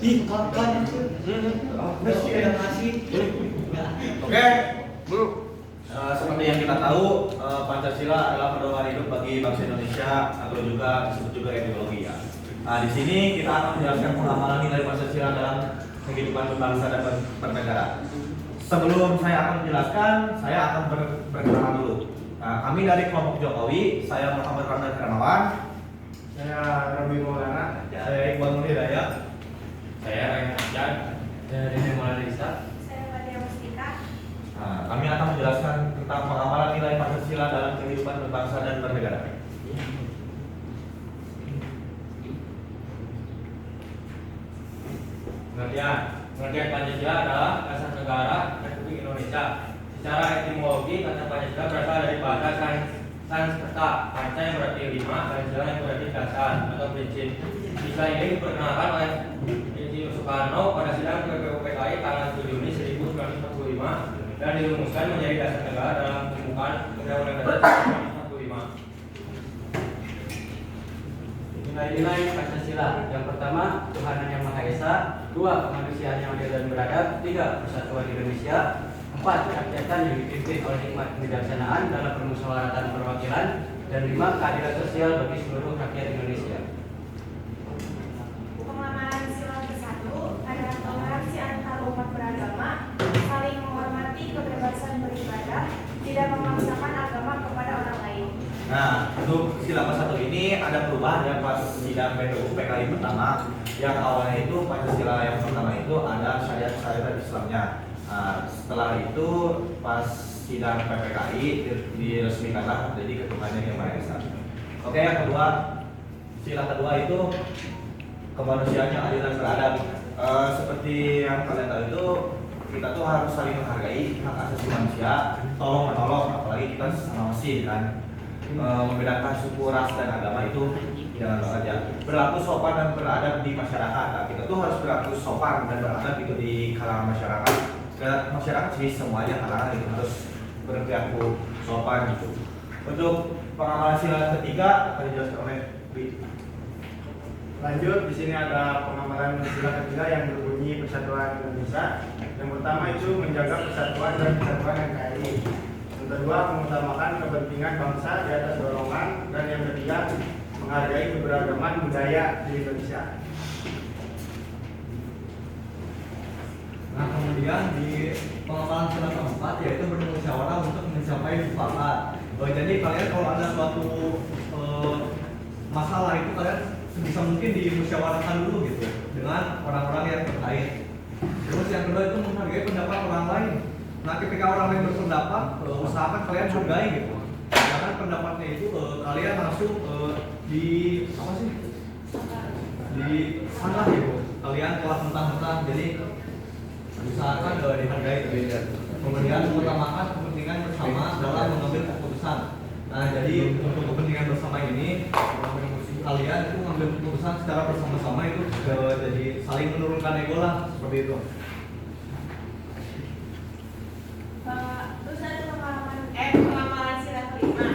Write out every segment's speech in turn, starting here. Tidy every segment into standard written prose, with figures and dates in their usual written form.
Ih, makan itu. Masih ada nasi. Oke, Bu. Seperti yang kita tahu, Pancasila adalah pedoman hidup bagi bangsa Indonesia atau juga disebut juga ideologi ya. Nah, di sini kita akan menjelaskan pengamalan nilai Pancasila dalam kehidupan berbangsa dan bernegara. Sebelum saya akan menjelaskan, saya akan berkenalan dulu. Nah, kami dari kelompok Jokowi, saya Muhammad Ramdan Hermawan, Saya Robi Maulana. saya Iqbal Nur Hidayat, Saya Rayhan Abjan. Saya Rene Malarisa. Saya Wadia Mustika. Nah, kami akan menjelaskan tentang pengamalan nilai Pancasila dalam kehidupan berbangsa dan bernegara. Pengertian Pancasila adalah dasar negara Republik Indonesia. Secara etimologi, kata Pancasila berasal dari bahasa Sanskerta. Panca yang berarti 5, Pancasila yang berarti dasar atau prinsip. Istilah ini diperkenalkan oleh Insinyur Soekarno pada sidang PPUPKI tanggal 7 Juni 1945 dan dirumuskan menjadi dasar negara dalam pembukaan Undang-Undang Dasar 1945. Nilai-nilai Pancasila. Yang pertama, Tuhan Yang Maha Esa. 2, kemanusiaan yang adil dan beradab. 3, persatuan Indonesia. 4, kerakyatan yang dipimpin oleh hikmat kebijaksanaan dalam permusyawaratan perwakilan. Dan 5, keadilan sosial bagi seluruh rakyat Indonesia. Pengamalan sila ke-1 adalah toleransi antar umat beragama, saling menghormati kebebasan beribadah, tidak memaksakan agama kepada orang lain. Nah, untuk sila ke-1 ini ada perubahan ya pas sidang PPUPKI pertama. Yang awalnya itu Pancasila yang pertama itu ada syariat Islamnya. Nah, setelah itu pas sidang PPKI diresmikanlah jadi ketuhanan yang Maha Esa. Oke, yang kedua, sila kedua itu kemanusiaan yang adil dan beradab. Seperti yang kalian tahu itu kita tuh harus saling menghargai hak asasi manusia, tolong menolong, apalagi kita sesama mesin kan. Membedakan suku, ras, dan agama itu jangan banget ya. Berlaku sopan dan beradab di masyarakat. Nah, kita tuh harus berlaku sopan dan beradab itu di kalangan masyarakat. Masyarakat sih semuanya kalangan itu harus berperilaku sopan gitu. Untuk pengamalan sila ketiga akan dijelaskan oleh Bi. Lanjut, di sini ada pengamalan sila ketiga yang berbunyi Persatuan Indonesia. Yang pertama itu menjaga persatuan dan kesatuan NKRI. Yang kedua, mengutamakan kepentingan bangsa di atas golongan. Dan yang ketiga, menghargai keberagaman budaya di Indonesia. Nah, kemudian di pengamalan sila keempat yaitu bermusyawarah untuk mencapai mufakat. Jadi kalian kalau ada suatu masalah itu kalian sebisa mungkin dimusyawarahkan dulu gitu dengan orang-orang yang terkait. Terus yang kedua itu menghargai pendapat orang lain. Nah, ketika orang lain berpendapat, usahakan kalian hargai gitu. Jangan pendapatnya itu kalian langsung di apa sih? Di sana gitu. Kalian telah mentah-mentah, jadi usahakan dihargai gitu. Kemudian mengutamakan kepentingan bersama dalam mengambil keputusan. Nah, jadi untuk kepentingan bersama ini kalian itu mengambil keputusan secara bersama-sama itu jadi saling menurunkan ego lah seperti itu. Terus ada pengamalan sila kelima,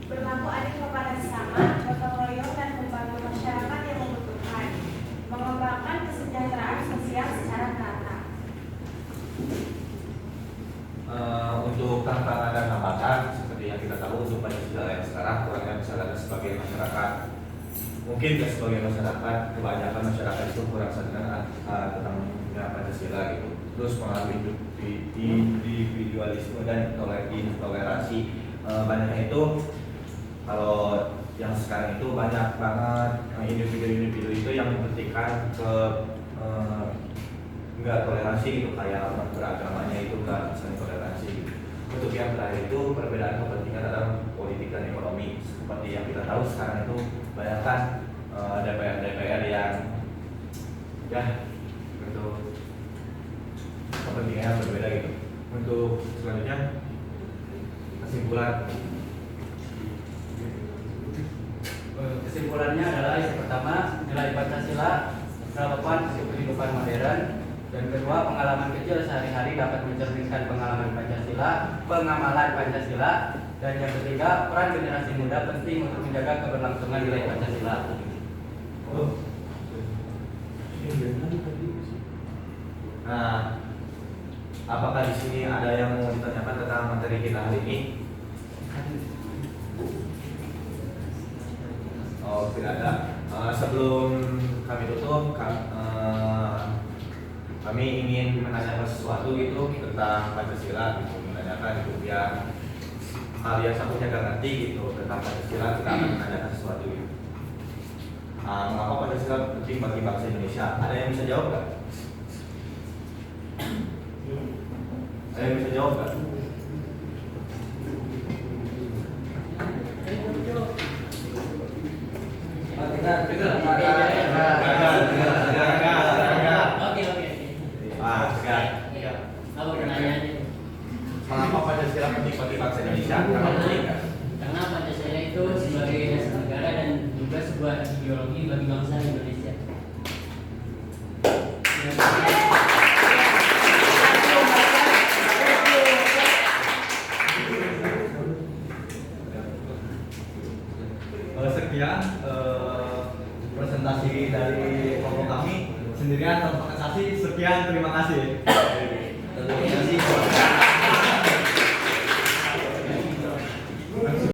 berlaku adil kepada sesama, gotong royong dan membantu masyarakat yang membutuhkan, mengembangkan kesejahteraan sosial secara merata. Untuk tantangan dan hambatan seperti yang kita tahu untuk Pancasila yang sekarang kurangnya misalnya sebagai masyarakat, mungkin ya sebagai masyarakat kebanyakan masyarakat itu kurang sadar tentang Pancasila gitu. Terus mengalami individualisme dan intoleransi. Banyaknya itu kalau yang sekarang itu banyak banget individu-individu itu yang mementingkan ke nggak toleransi gitu, kayak beragamanya itu nggak misalnya toleransi gitu. Untuk yang terakhir itu perbedaan kepentingan dalam politik dan ekonomi. Seperti yang kita tahu sekarang itu banyak kan DPR yang ya untuk kepentingannya berbeda gitu. Untuk selanjutnya kesimpulan. Kesimpulannya adalah yang pertama, nilai Pancasila relevan kehidupan modern. Dan kedua, pengalaman kecil sehari-hari dapat mencerminkan pengalaman Pancasila, pengamalan Pancasila. Dan yang ketiga, peran generasi muda penting untuk menjaga keberlangsungan nilai Pancasila. Oh. Nah, apakah di sini ada yang mau ditanyakan tentang materi kita hari ini? Oh, tidak ada. Sebelum kami tutup, kami ingin menanyakan sesuatu gitu tentang Pancasila, gitu, menanyakan itu biar kalian satunya gak ngerti gitu tentang Pancasila, kita akan menanyakan sesuatu gitu. Mengapa Pancasila penting bagi bangsa Indonesia? Ada yang bisa jawab nggak? Ada yang bisa jawab nggak? Aku pertanyaan itu. Mengapa Pancasila penting bagi bangsa Indonesia? Karena penting kan? Karena Pancasila itu sebagai dasar negara dan juga sebuah ideologi bagi bangsa Indonesia. Sekian presentasi dari kelompok kami. Sendirian tanpa presentasi. Sekian, terima kasih. Terima kasih.